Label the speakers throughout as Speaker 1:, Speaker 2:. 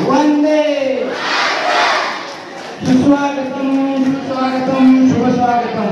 Speaker 1: वंदे सुस्वागतम सुस्वागतम शुभ स्वागतम।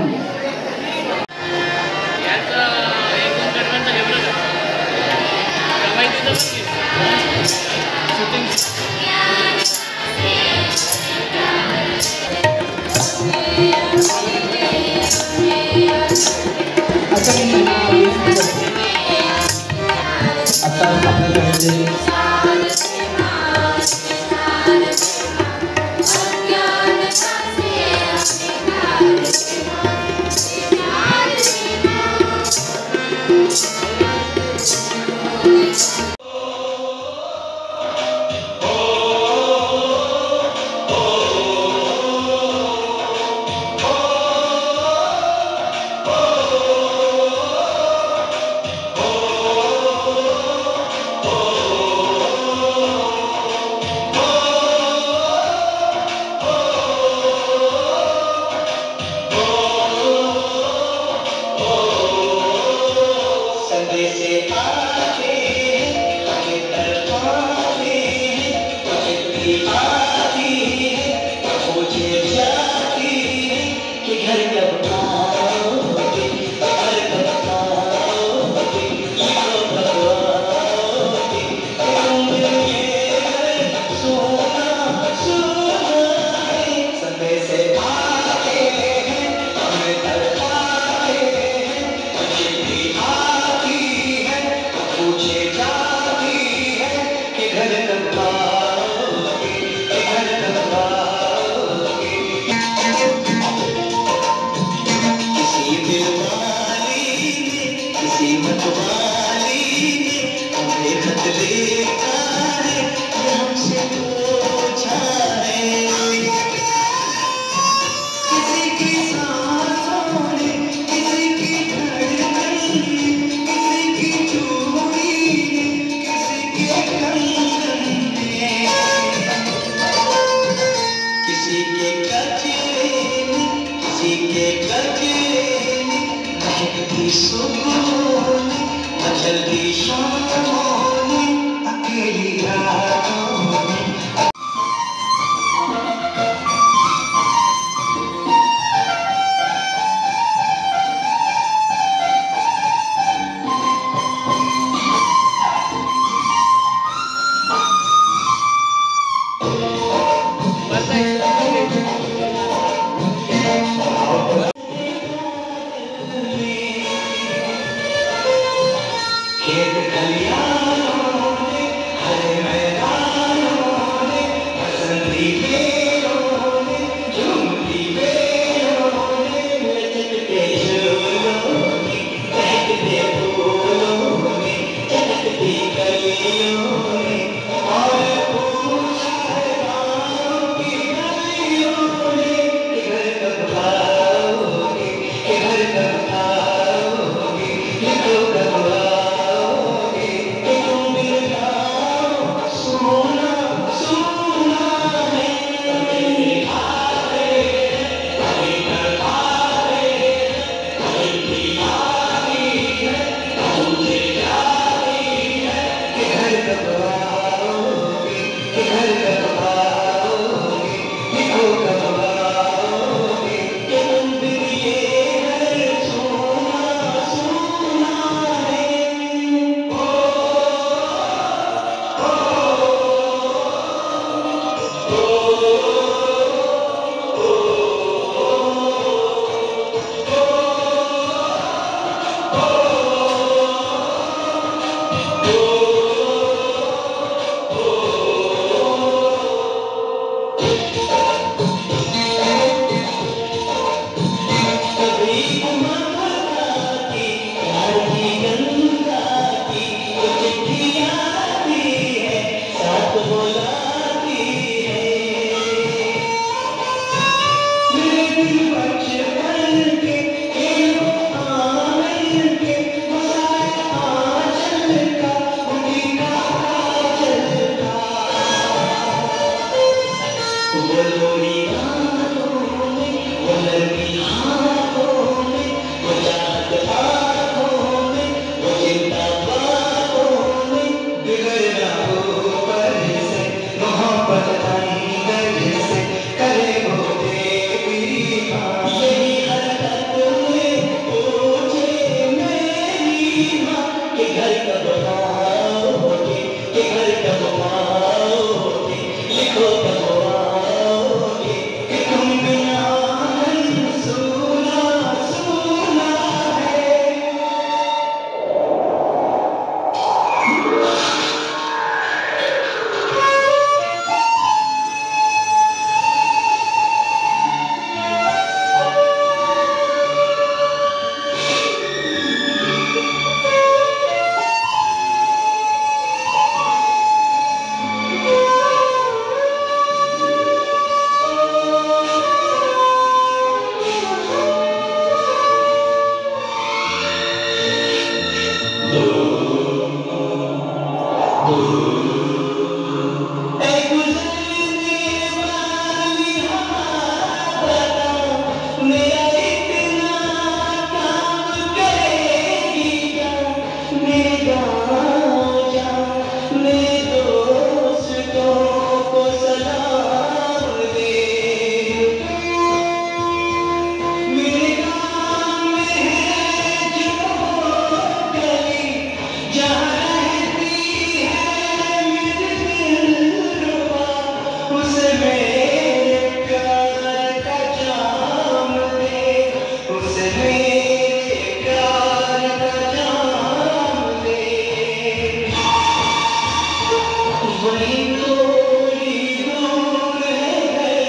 Speaker 2: वही कोई दूर है घर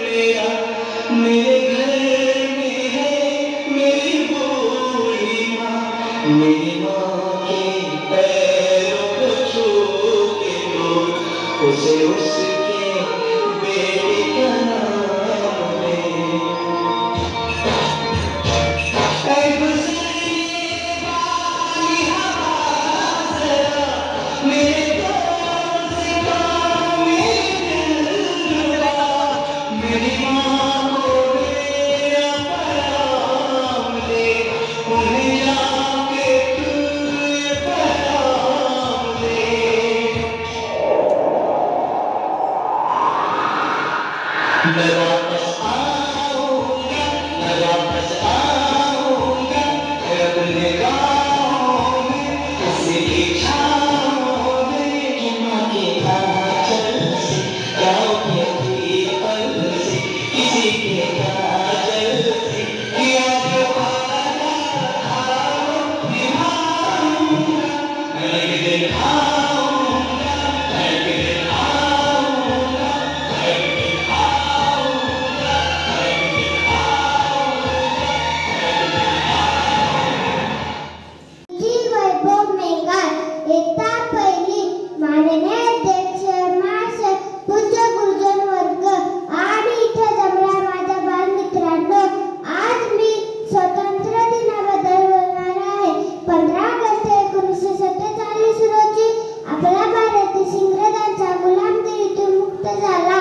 Speaker 2: मेरा, मेरे घर में है मेरी बूढ़ी माँ, मेरी माँ के पैरों को छू के दूर उसे उसके बेटे का नाम दे। ऐ गुजरने वाली हवा जरा मेरे दोस्त का मेरे दिलरुबा, मेरी माँ को मेरा पैगाम दे, उन्हें जाके तू ये पैगाम दे। मैं वापस आऊंगा, मैं वापस आऊंगा, अपने गाँव में किसी छाँव में, माँ के आंचल से, गाँव के पीपल से, किसी के काजल से, याद वाला खाओ निभाऊंगा, एक दिन आऊंगा, एक दिन आऊंगा, एक दिन आऊंगा, एक दिन आऊंगा।
Speaker 3: वैभव मेंगार एकता पहिली माननीय अध्यक्ष महाशय पूज्य गुरुजन वर्ग आणि इथे जमल्या माझ्या बालमित्रांनो, आज मी स्वातंत्र्य दिनाबद्दल बोलणार आहे। 15 ऑगस्ट 1947 रोजी आपला भारत देश इंग्रजांच्या गुलामगिरीतून मुक्त झाला।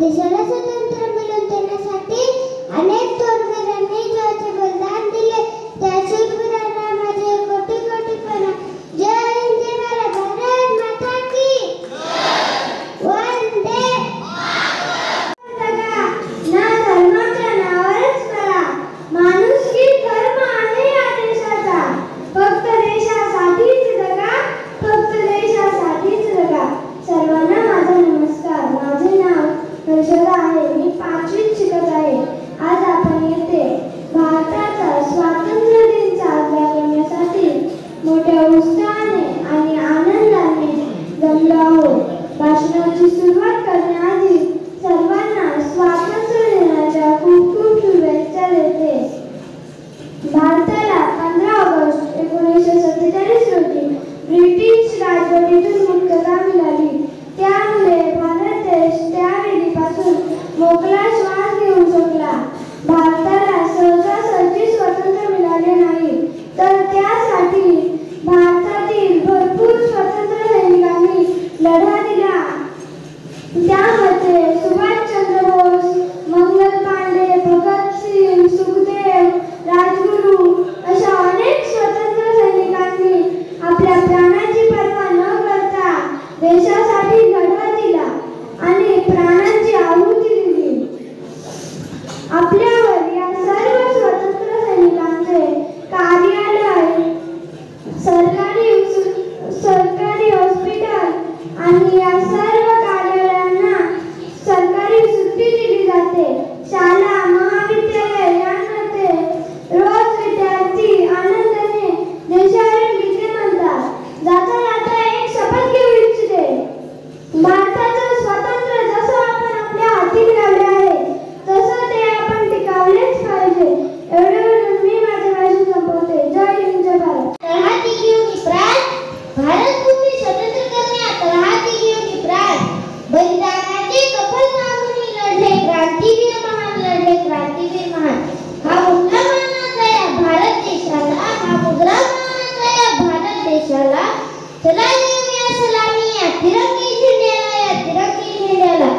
Speaker 3: देशाला स्वातंत्र्य मिळवून देण्यासाठी अनेक थोरवीरांनी जीवाचे बलिदान दिले। त्या शूरवीरांना माझे कोटी कोटी प्रणाम। जय हिंद, जय भारत, भारत माता की वंदे मातरम। ना धर्माच्या नावावरच करा, माणुसकी धर्म आहे या देशाचा, फक्त देशासाठीच जगा, फक्त देशासाठीच जगा। सर्वांना माझा नमस्कार। माझे नाव हर्षदा आहे, मी 5वीत शिकत आहे। आज आपण येथे भारताचा स्वातंत्र्य दिन साजरा करण्यासाठी मोठ्या उत्साहाने आणि आनंदाने जमलो आहोत। भाषणाची सुरुवात करण्याआधी सर्वांना स्वातंत्र्य दिनाच्या खूप खूप शुभेच्छा देते। भारताला 15 ऑगस्ट 1947 रोजी ब्रिटिश राजवटीतून मुक्तता मिळाली। त्यामुळे भारत देश त्यावेळीपासून मोकळा श्वास घेऊ शकला। भारताला सहजासहजी स्वातंत्र्य मिळाले नाही, तर त्यासाठी भारतातील भरपूर स्वातंत्र्य सैनिकांनी लढा दिला। त्यामध्ये सुभाषचंद्र बोस, मंगल पांडे, भगतसिंग, सुखदेव, राजगुरू अशा अनेक स्वतंत्र सैनिकांनी आपल्या प्राणाची पर्वा न करता देशासाठी लढा दिला आणि प्राणांची आहुती दिली। आपल्यावर या सर्व स्वतंत्र सैनिकांचे कार्यालय, सरकारी हॉस्पिटल आणि या सर्व कार्यालयांना सरकारी सुट्टी दिली जाते। शाळा, महाविद्यालय यांमध्ये रोज विद्यार्थी आनंदाने देशावर गीते म्हणतात। जाता जाता एक शपथ घेऊ इच्छिते, भारताचं स्वातंत्र्य जसं आपण आपल्या हाती मिळवले आहे तसं ते आपण टिकवलेच पाहिजे। एवढे बोलून मी माझे भाषण संपवते। जय हिंद, जय भारत। तळहाती घेऊन प्राण, भारत भूमी स्वतंत्र करण्यात तळहाती घेऊन प्राण, बलिदानाचे कपल मागून लढले क्रांतीवीर महान, लढले क्रांतीवीर महान। हा मुद्रा मानाचा या भारत देशाला, हा मुद्रा मानाचा या भारत देशाला। चला देऊया सलामी या तिरंगी झेंड्याला, या तिरंगी झेंड्याला।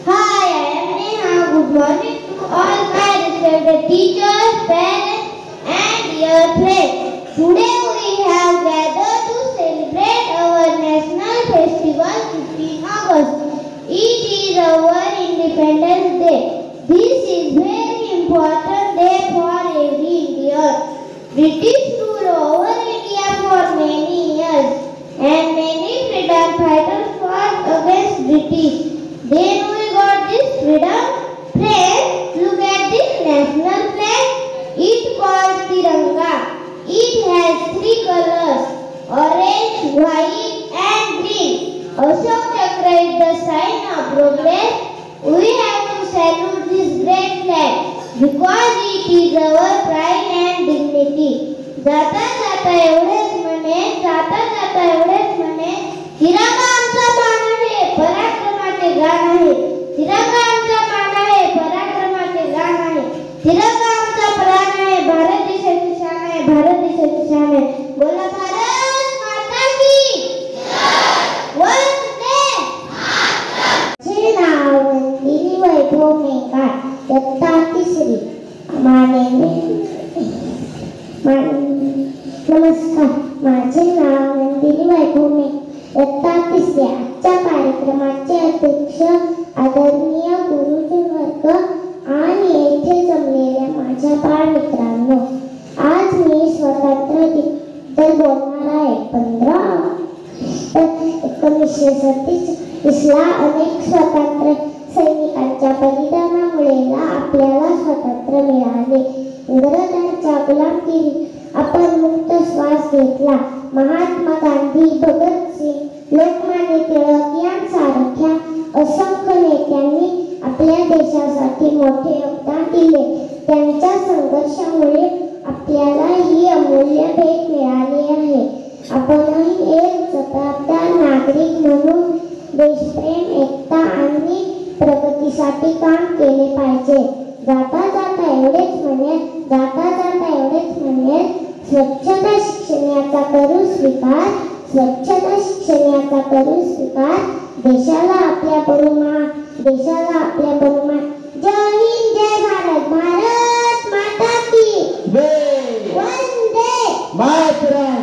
Speaker 3: Hi, I am Neha. Good morning to all my respected teachers, parents, and dear friends. Today we have gathered to celebrate our national festival 15 August. It is our Independence Day. This is very important day for every Indian. British ruled over India for many years, and many freedom fighters fought against British. Then we got this freedom. Friends, look at this national flag. It called Tiranga. It has 3 colors: orange, white, and green. Ashok Chakra तिरंगा आमचा मान आहे, पराक्रमाचे गाण आहे. तिरंगा आमचा प्राण आहे, भारत देशाची शान आहे, भारत देशाची शान आहे. बोला भारत माता की वंदे माझे नाव नंदिनी वैभव मेघाळ, इयत्ता तिसरी. नमस्कार, माझे नाव नंदिनी वैभव मेघाळ, इयत्ता तिसरी. आजच्या कार्यक्रमाचे अध्यक्ष आदरणीय गुरुजन वर्ग आणि येथे जमलेल्या माझ्या बाळमित्रांनो, आज मी स्वातंत्र्य दिनाबद्दल बोलणार आहे. 15/1937 ला अनेक स्वातंत्र्य सैनिकांच्या बलिदानामुळे आपल्याला स्वातंत्र्य मिळाले. इंग्रजांच्या गुलामगिरी आपण मुक्त श्वास घेतला. महात्मा गांधी, भगतसिंग, लोकमान्य टिळक यांसारख्या असंख्य नेत्यांनी आपल्या देशासाठी मोठे योगदान दिले. त्यांच्या संघर्षामुळे आपल्याला ही अमूल्य भेट मिळाली आहे. आपणही एक जबाबदार नागरिक म्हणून देशप्रेम, एकता आणि प्रगतीसाठी काम केले पाहिजे. जाता जाता एवढेच म्हणेल, स्वच्छता शिक्षणाचा करू स्वीकार, स्वच्छता शिक्षणाचा करू स्वीकार. देशाला आपल्या बरोबर. जय हिंद, जय भारत, भारत माता की वंदे
Speaker 1: मातरम.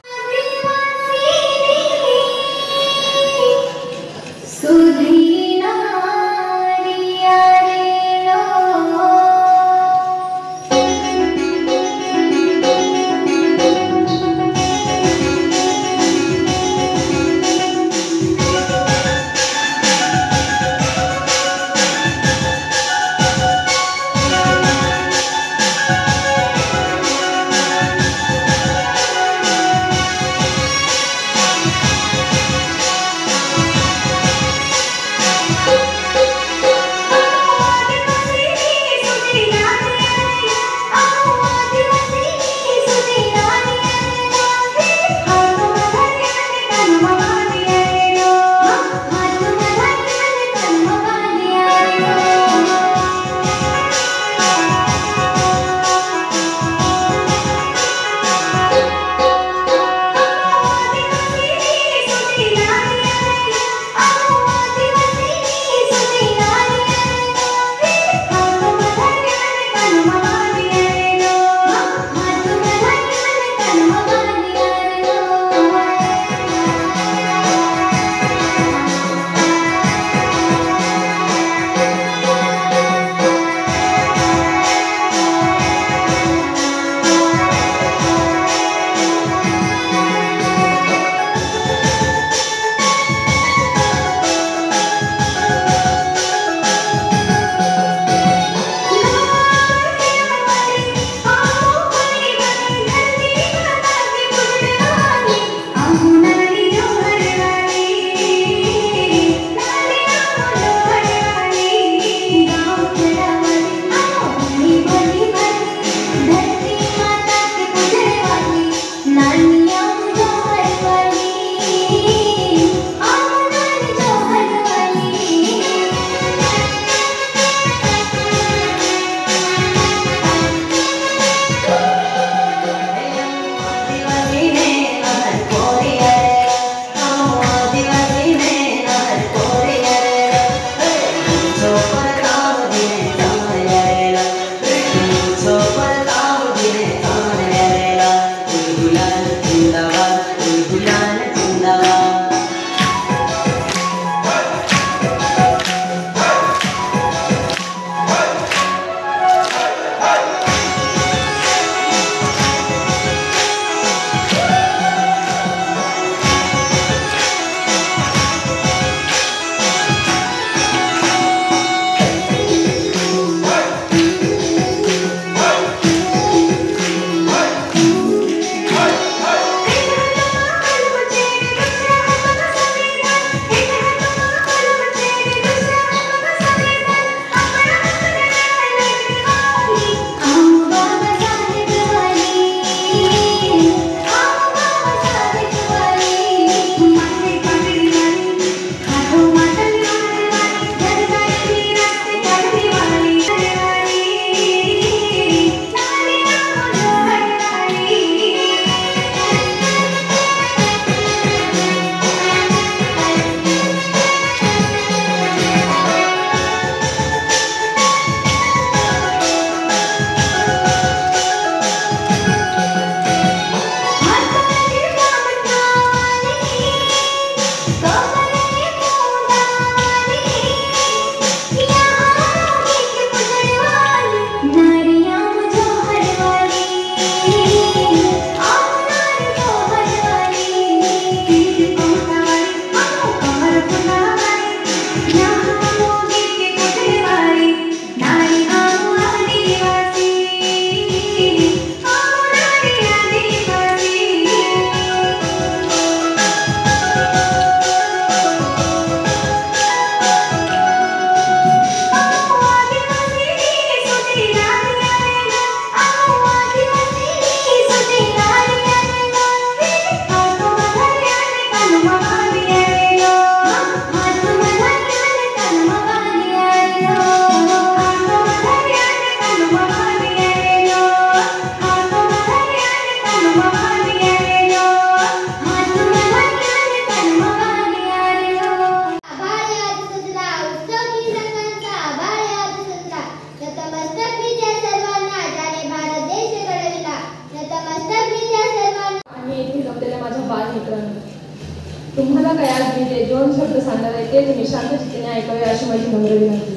Speaker 4: ते निशांत चित्तेने ऐकावे अशी माझी नम्र विनंती.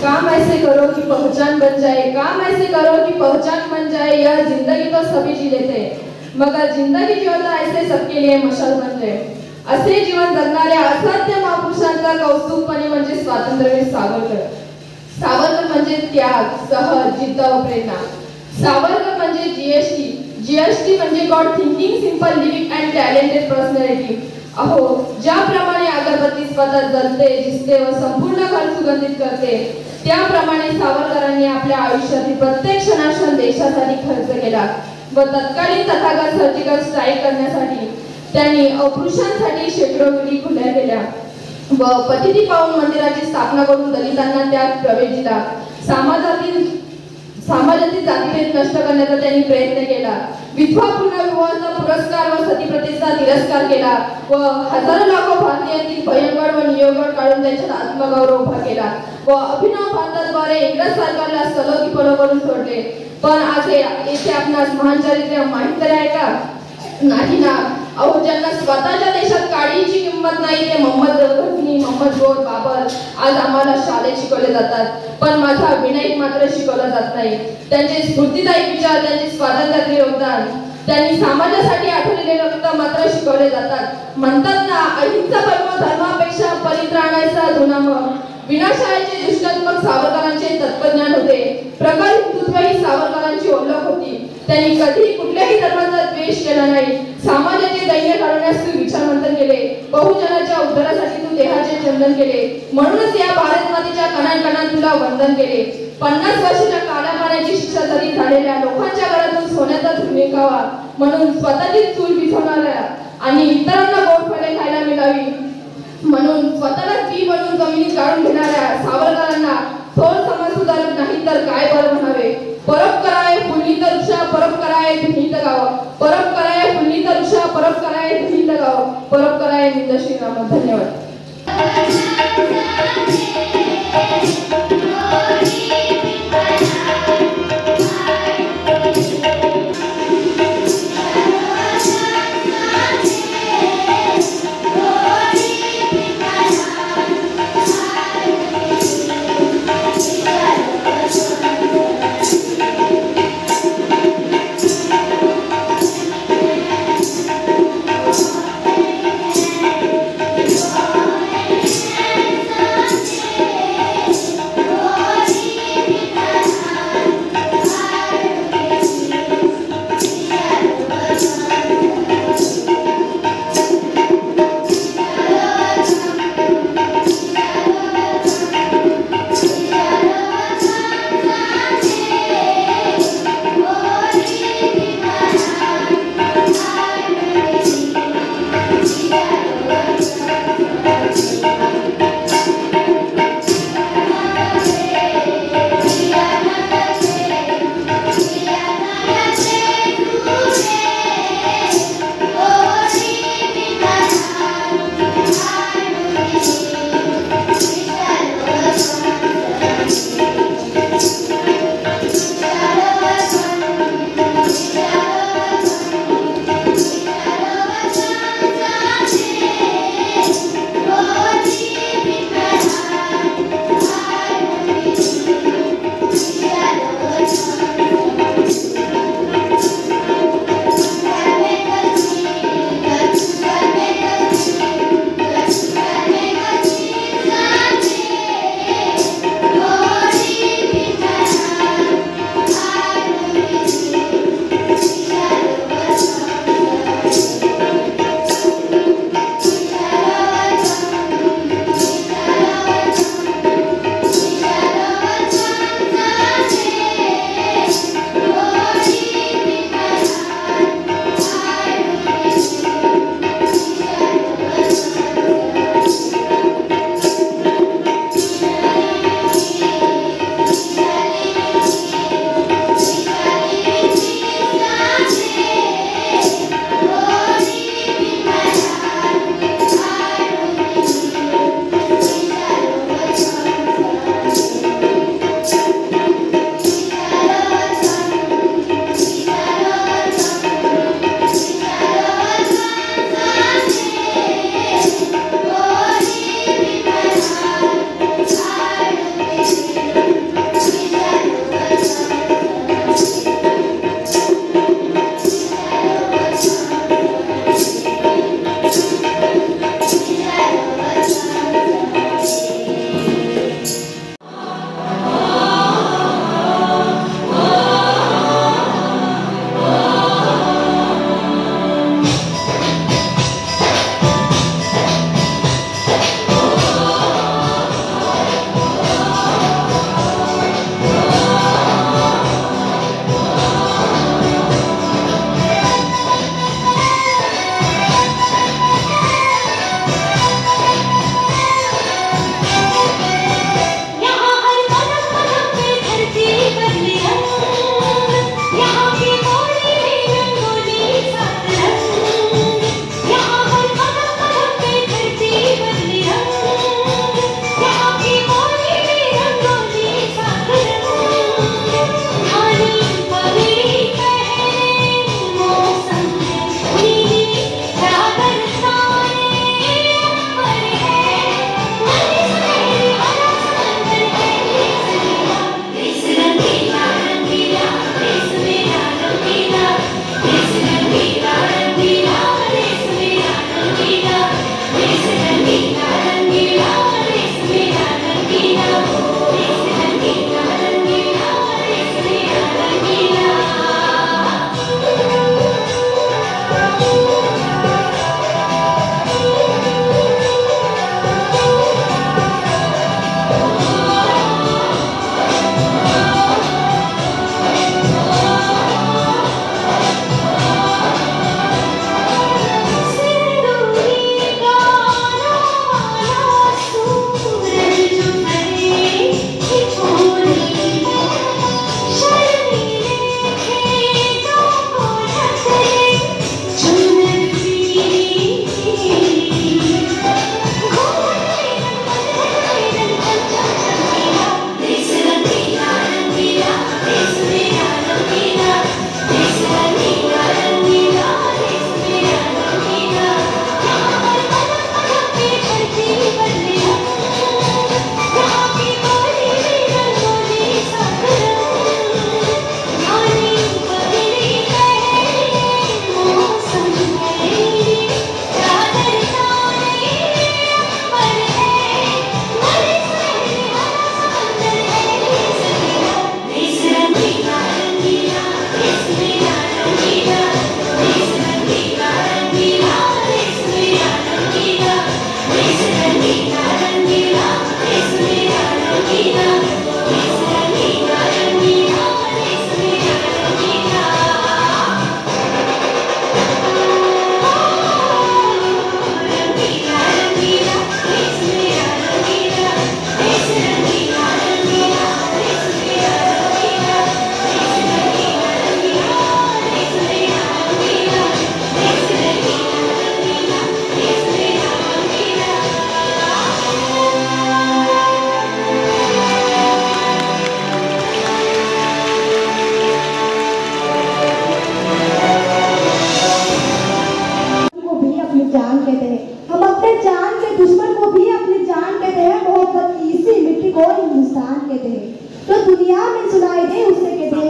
Speaker 4: काम ऐसे करो कि पहचान बन जाए, काम ऐसे करो कि पहचान बन जाए, यह जिंदगी तो सभी जी लेते मगर जिंदगी जीवता ऐसे सबके लिए मशाल बन जाए. असे जीवन जगणाऱ्या असाध्य महापुरुषांचा कौतुकपणे म्हणजे स्वातंत्र्यवीर सावरकर. सावरकर म्हणजे त्याग, सहज, जिद्द व प्रेरणा. सावरकर म्हणजे जीएसटी म्हणजे God thinking simple living and talented personality. अहो, ज्याप्रमाणे अगरबत्ती स्वतः जलते, जिसते व संपूर्ण घर सुगंधित करते, त्याप्रमाणे सावरकरांनी आपल्या आयुष्यातील प्रत्येक क्षणाक्षण देशासाठी खर्च केला व तत्कालीन तथागत सर्जिकल स्ट्राईक करण्यासाठी त्यांनी अस्पृश्यांसाठी शेकडो विधी खुल्या केल्या व पतिती पाऊन मंदिराची स्थापना करून दलितांना त्यात प्रवेश दिला. समाजातील जातीभेद नष्ट करण्याचा त्यांनी प्रयत्न केला. विधवा पुनर्विवाहाचा पुरस्कार व सतीप्रथेचा तिरस्कार केला व हजारो लाखो भारतीयांतील भयंकर व नियोगड काढून त्यांच्यात आत्मगौरव उभा केला व अभिनव भारताद्वारे इंग्रज सरकारला सलोखी पलो करून सोडले. पण आज येथे आपणास महान चारित्र्य माहित तरी आहे का? नाही ना. अहो, ज्यांना स्वतःच्या देशात काडीची किंमत नाही ते मोहम्मद गझनी, मोहम्मद गोर, बाबर आज आम्हाला शाळेत शिकवले जातात, पण माझा विनय मात्र शिकवला जात नाही. त्यांचे स्फूर्तिदायी विचार, त्यांचे स्वातंत्र्य योगदान, त्यांनी समाजासाठी आठवलेले रक्त मात्र शिकवले जातात. म्हणतात ना, अहिंसा परमो धर्मापेक्षा परित्राणाचा धुनाम. विनाशाचे दुष्टात्मक सावरकरांचे तत्वज्ञान होते. प्रखर हिंदुत्व ही सावरकरांची ओळख होती. त्यांनी कधी कुठल्याही धर्माचा द्वेष केला नाही. समाजाचे दैन्य काढण्यास तू विचारमंथन केले. बहुजनाच्या उद्धारासाठी तू देहाचे चंदन केले. म्हणूनच या भारत मातेच्या कणाकणात तुला वंदन केले. 50 वर्षाच्या काळापाण्याची शिक्षा जरी झालेल्या लोकांच्या घरातून सोन्याचा धूर निघावा म्हणून स्वतःची चूल विझवणाऱ्या आणि इतरांना गोड फळे खायला मिळावी म्हणून स्वतःला स्त्री बनवून जमिनीत गाडून घेणाऱ्या सावरकरांना थोर समाजसुधारक नाही तर काय बरं म्हणावे. परब कराय फुलली तर वृक्षा, परब कराय धुनीत गाव, परब कराय फुलली तर वृक्षा, परब कराय धुनीत गाव, परब कराय निंद श्रीराम. धन्यवाद.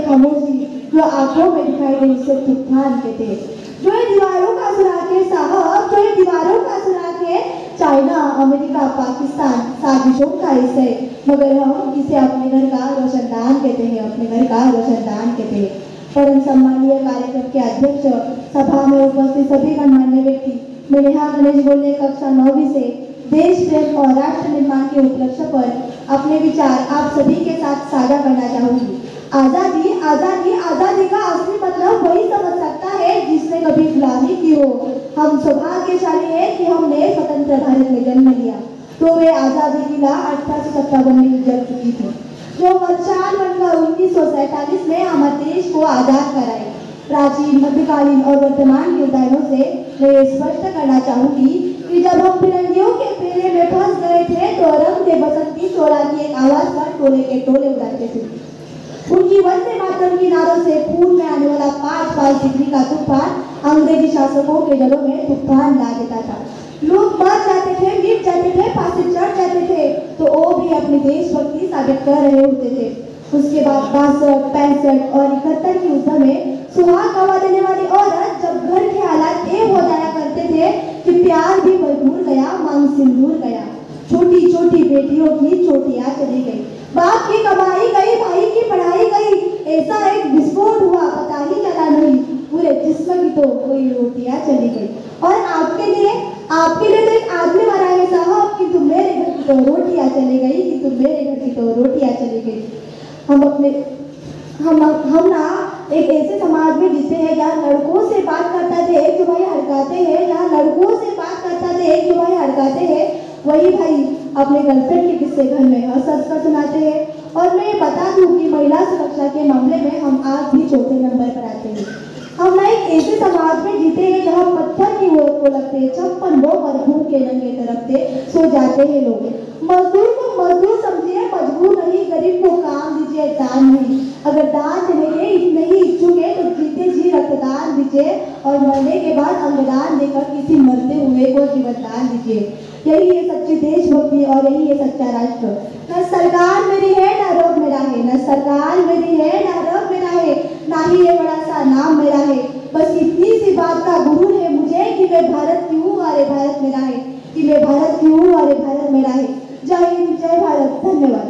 Speaker 3: खामोशी जो आंखों में दिखाई दी उसे तूफान कहते हैं। जो ये दीवारों का सुराखे साहब, जो ये दीवारों का सुराखे चाइना, अमेरिका, पाकिस्तान साजिशों का हिस्सा है, मगर हम इसे अपने घर का रोशनदान कहते हैं, अपने घर का रोशनदान कहते हैं। परम सम्मानीय कार्यक्रम के अध्यक्ष, सभा में उपस्थित सभी गणमान्य व्यक्ति, मैं नेहा गणेश गोले कक्षा 9वीं से देश प्रेम और राष्ट्र निर्माण के उपलक्ष्य पर अपने विचार आप सभी के साथ साझा करना चाहूंगी। आजादी आजादी आजादी का असली मतलब वही समझ सकता है जिसने कभी गुलामी की हो। हम सौभाग्यशाली हैं कि हमने स्वतंत्र भारत में जन्म लिया, तो वे आजादी की ला 1857 में जल चुकी थी, जो वर्षाल बनकर 1947 में हमारे देश को आजाद कराए। प्राचीन, मध्यकालीन और वर्तमान के उदाहरणों से मैं ये स्पष्ट करना चाहूंगी कि जब हम फिरंगियों के फेरे में फंस गए थे तो रंग दे बसंती चोला की एक आवाज पर टोले के टोले उड़ाते थे। उनकी वंदे मातरम की नारों से खून में आने वाला 5 डिग्री का तूफान अंग्रेजी शासकों के जड़ों में तूफान ला देता था। लोग मर जाते थे, मिट जाते थे, फांसी चढ़ जाते थे, तो वो भी अपनी देशभक्ति साबित कर रहे होते थे। उसके बाद 62, 65 और 71 की युद्ध में सुहाग गवा देने वाली औरत जब घर के हालात ये हो जाया करते थे कि प्यार भी मजबूर गया, मांग सिंदूर गया, छोटी छोटी बेटियों की चोटियां चली गई, बाप की कमाई गई, भाई की पढ़ाई गई, ऐसा एक विस्फोट हुआ पता ही चला नहीं, पूरे जिस्म की तो कोई रोटियां चली गई। और आपके लिए तो एक आदमी मरा है साहब, कि तुम मेरे घर की तो रोटियां चली गई, कि तुम मेरे घर की तो रोटियां चली गई। हम ना एक ऐसे समाज में जीते हैं जहाँ लड़कों से बात करता थे एक जो भाई हड़काते हैं, जहाँ लड़कों से बात करता थे एक जो भाई हड़काते हैं, वही भाई अपने गर्लफ्रेंड के किस्से घर में हंस कर सुनाते हैं। और मैं बता दूं कि महिला सुरक्षा के मामले में हम आज भी चौथे नंबर पर आते हैं। हम ना एक ऐसे समाज में जीते हैं जहाँ पत्थर की ओर को लगते हैं, 56 लोग और भूखे नंगे तरफते सो जाते हैं लोग। मजदूर को मजदूर समझिए, मजबूर नहीं, गरीब को काम दीजिए, दान नहीं। अगर दान देने के इतने ही इच्छुक है तो जीते जी रक्तदान दीजिए और मरने के बाद अंगदान देकर किसी मरते हुए को जीवन दान दीजिए। यही है सच्ची देशभक्ति और यही है सच्चा राष्ट्र। न सरकार मेरी है न रब मेरा है, न सरकार मेरी है न रब मेरा है, ना ही ये बड़ा सा नाम मेरा है। बस इतनी सी बात का गुरूर है मुझे कि मैं भारत की हूँ और ये भारत मेरा है, कि मैं भारत की हूँ और ये भारत मेरा है। जय हिंद, जय भारत, धन्यवाद।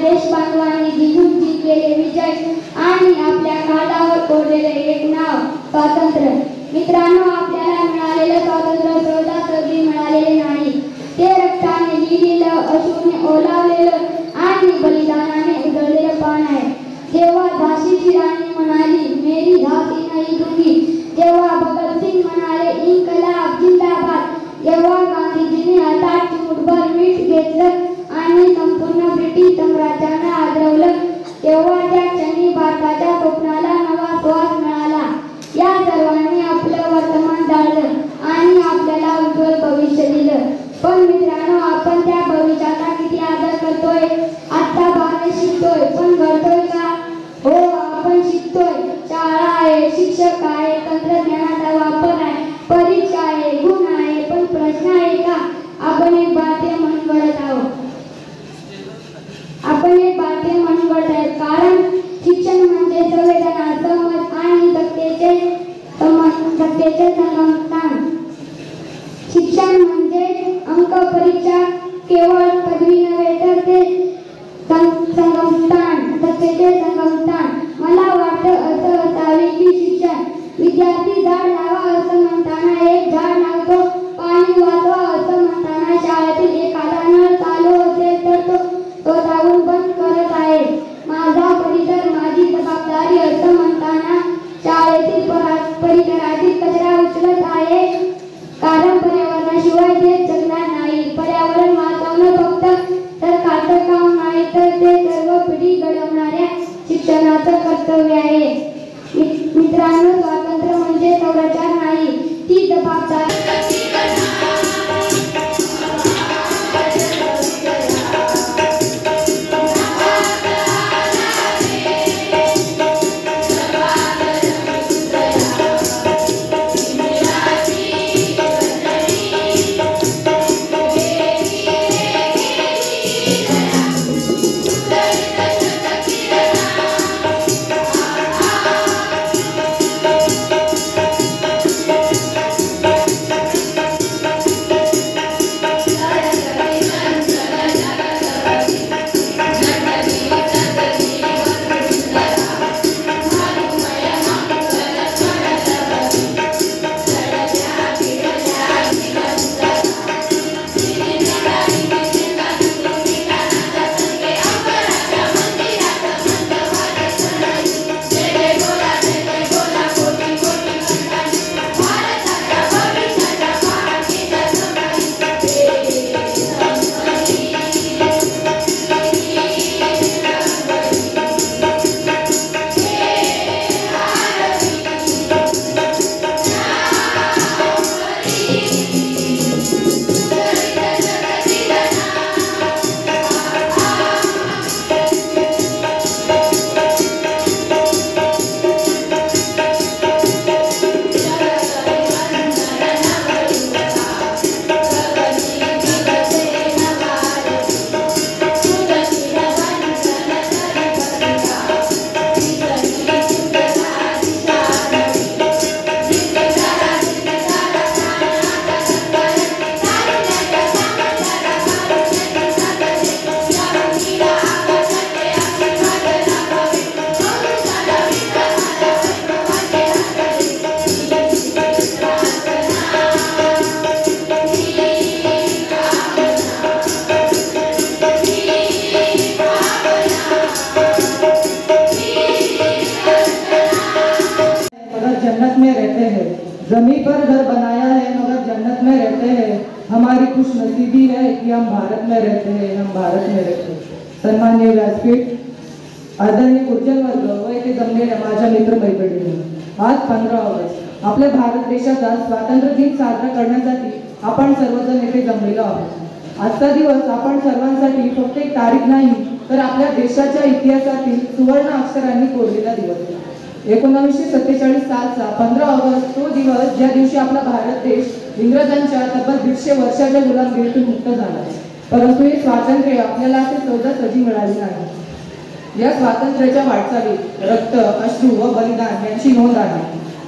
Speaker 3: देशबांधवांनी जिंकून जिंकलेले विजय आणि आपल्या काळावर कोरलेले एक नाव स्वातंत्र्य. मित्रांनो, आपल्याला मिळालेलं स्वातंत्र्य सहजासहजी मिळालेले नाही. ते रक्ताने लिहिलेलं, अश्रूने ओलावलेलं आणि बलिदानाने उजळलेलं पान आहे. जेव्हा झाशीची राणी म्हणाली मेरी झाशी नाही दूंगी, जेव्हा भगतसिंग म्हणाले इन्कलाब जिंदाबाद, जेव्हा गांधीजींनी हातात चिमूटभर मीठ घेतलं आणि संपूर्ण ब्रिटिश साम्राज्याला आदरवलं, तेव्हा त्या क्षणी भारताच्या स्वप्नाला नवा श्वास मिळाला. या सर्वांनी आपलं वर्तमान जाळलं आणि आपल्याला उज्ज्वल भविष्य दिलं. पण मित्रांनो, आपण त्या भविष्याचा किती आदर करतोय? आता भारत शिकतोय, पण घडतोय का? हो, आपण शिकतोय. शाळा आहे, शिक्षक आहे, तंत्रज्ञानाचा वापर आहे, परीक्षा आहे, गुण आहे, पण प्रश्न आहे का आपण एक भारतीय म्हणून घडत आहोत? आपण एक भारतीय म्हणून घडत आहे. कारण शिक्षण म्हणजे संवेदना, समज आणि सत्तेचे संगमस्थान. शिक्षण म्हणजे अंक परीक्षा केवळ पदवी नव्हे, तर ते संगमस्थान, सत्तेचे संगमस्थान. मला वाटतं असं असावे की शिक्षण विद्यार्थी झाड लावा असं म्हणताना एक झाड लावतो, पाणी वाचवा असं म्हणताना शाळेतील एखादा नळ चालू असेल तर तो स्वतःहून बंद करत आहे. माझा परिसर माझी जबाबदारी असं म्हणताना शाळेतील परिसरातील कचरा उचलत आहे. कारण पर्यावरणाशिवाय ते जगणार नाही. पर्यावरण वाचवणं फक्त सरकारचं काम नाही, तर ते सर्व पिढी घडवणाऱ्या शिक्षणाचं कर्तव्य आहे. मित्रांनो, स्वातंत्र्य म्हणजे संरक्षण नाही, ती जबाबदारी.
Speaker 1: जन्नत में रहते हैं, जमीन पर घर बनाया है मगर जन्नत में रहते हैं. हमारी खुशनसीबी है कि हम भारत में रहते हैं, हम भारत में रहते हैं. सन्माननीय व्यासपीठ, आदरणीय उज्जैन वर्ग व इथे जमलेल्या माझ्या मित्रमैत्रिणींनो, आज 15 ऑगस्ट आपल्या भारत देशाचा स्वातंत्र्य दिन साजरा करण्यासाठी आपण सर्वजण येथे जमलेलो आहोत. आजचा दिवस आपण सर्वांसाठी फक्त एक तारीख नाही, तर आपल्या देशाच्या इतिहासातील सुवर्ण अक्षरांनी कोरलेला दिवस. 1947 सालचा 15 ऑगस्ट तो दिवस ज्या दिवशी आपला भारत देश इंग्रजांच्या तब्बल 150 वर्षाच्या गुलामगिरीतून मुक्त झाला. परंतु हे स्वातंत्र्य आपल्याला असे सहजासहजी मिळाले नाही. या स्वातंत्र्याच्या वाटचालीत रक्त, अश्रू व बलिदान यांची नोंद आहे.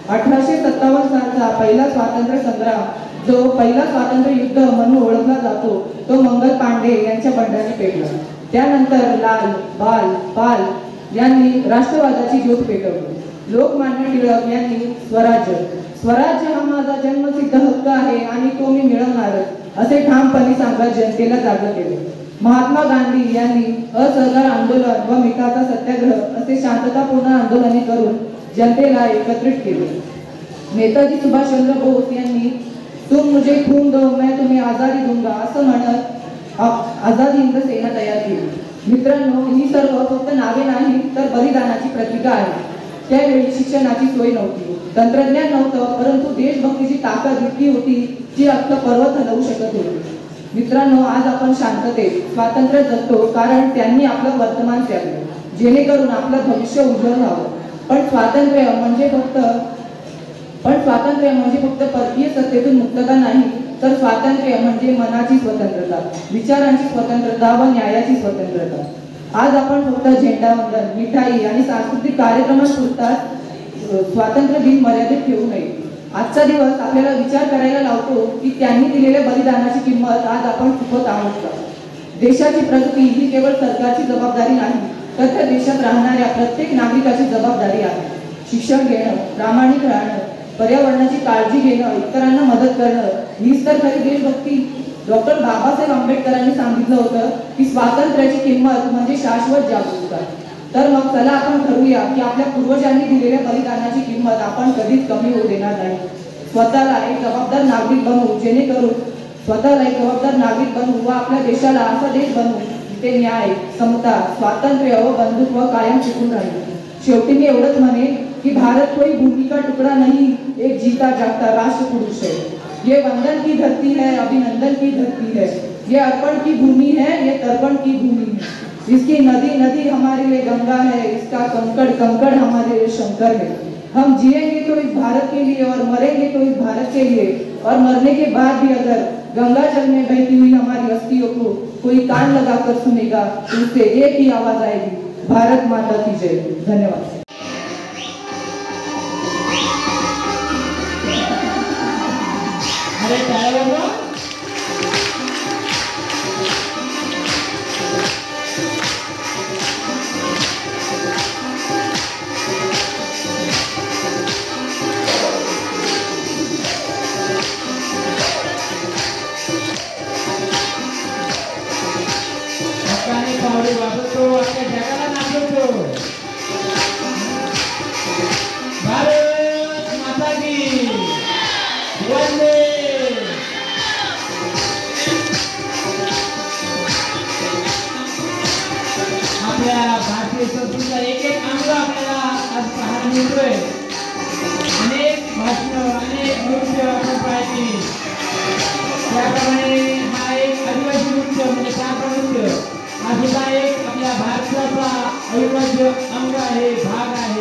Speaker 1: 1857 सालचा पहिला स्वातंत्र्य संग्राम, जो पहिला स्वातंत्र्य युद्ध म्हणून ओळखला जातो, तो मंगल पांडे यांच्या बंडाने पेटला. त्यानंतर लाल बाल पाल यांनी राष्ट्रवादाची ज्योत पेटवली. लोकमान्य टिळक यांनी स्वराज्य हा माझा जन्मसिद्ध हक्क आहे आणि तो मी मिळवणारच असे ठामपणे सांगत जनतेला जागं केले. महात्मा गांधी यांनी असहकार आंदोलन व मिठाचा सत्याग्रह असे शांततापूर्ण आंदोलने करून जनतेला एकत्रित केले. नेताजी सुभाषचंद्र बोस यांनी तुम मुझे खून दो मैं तुम्हें आजादी दूंगा असं म्हणत आझाद हिंद सेना तयार केली. मित्रांनो, ही सर्व फक्त नावे नाही तर बलिदानाची प्रतीका आहे. त्यावेळी शिक्षणाची सोय नव्हती, तंत्रज्ञान नव्हतं, परंतु देशभक्तीची ताकद इतकी होती जी अख्खं पर्वत हलवू शकत होती. मित्रांनो, आज आपण शांततेत स्वातंत्र्य जगतो कारण त्यांनी आपलं वर्तमान त्यागलं, जेणेकरून आपलं भविष्य उज्ज्वल व्हावं. पण स्वातंत्र्य म्हणजे फक्त परकीय सत्तेतून मुक्तता नाही, तर स्वातंत्र्य म्हणजे मनाची स्वतंत्रता, विचारांची स्वतंत्रता व न्यायाची स्वतंत्रता. आज आपण फक्त झेंडावंदन, मिठाई आणि सांस्कृतिक कार्यक्रमांपुरताच स्वातंत्र्य दिन मर्यादित ठेवू नये. आजचा दिवस आपल्याला विचार करायला लावतो की त्यांनी दिलेल्या बलिदानाची किंमत आज आपण चुकत आहोत का. देशाची प्रगती ही केवळ सरकारची जबाबदारी नाही, तर त्या देशात राहणाऱ्या प्रत्येक नागरिकाची जबाबदारी आहे. शिक्षण घेणं, प्रामाणिक राहणं, पर्यावरणाची काळजी घेणं, इतरांना मदत करणं हीच तर खरी देशभक्ती. डॉक्टर बाबासाहेब आंबेडकरांनी सांगितलं होतं की स्वातंत्र्याची किंमत म्हणजे शाश्वत जागरूकता. तर मग चला आपण ठरवूया की आपल्या पूर्वजांनी दिलेल्या बलिदानाची किंमत आपण कधीच कमी होऊ देणार नाही. स्वतःला एक जबाबदार नागरिक बनवू व आपल्या देशाला असा देश बनवू जिथे न्याय, समता, स्वातंत्र्य व बंधुत्व कायम टिकून राहील. शेवटी मी एवढंच म्हणेन कि भारत कोई भूमि का टुकड़ा नहीं, एक जीता जागता राष्ट्र पुरुष है. ये वंदन की धरती है, अभिनंदन की धरती है, ये अर्पण की भूमि है, ये तर्पण की भूमि है. इसकी नदी नदी हमारे लिए गंगा है, इसका कंकड़ कंकड़ हमारे लिए शंकर है. हम जिएंगे तो इस भारत के लिए और मरेंगे तो इस भारत के लिए, और मरने के बाद भी अगर गंगा जल में बहती हुई हमारी अस्थियों को कोई कान लगाकर सुनेगा तो उससे एक ही आवाज आएगी, भारत माता की जय. धन्यवाद.
Speaker 5: पावडे वापरतो, आपल्या जगाला नाचवतो. भारत माता की वंदे. आपल्या भारतीय संस्कृतीचा एक एक अंग आपल्याला आज पाहायला मिळतोय. अनेक भाषण, अनेक नृत्य आपण पाहिली. त्याप्रमाणे हा एक आदिवासी नृत्य म्हणजे पांढरा नृत्य हा सुद्धा एक आपल्या भारताचा अविभाज्य अंग आहे, भाग आहे.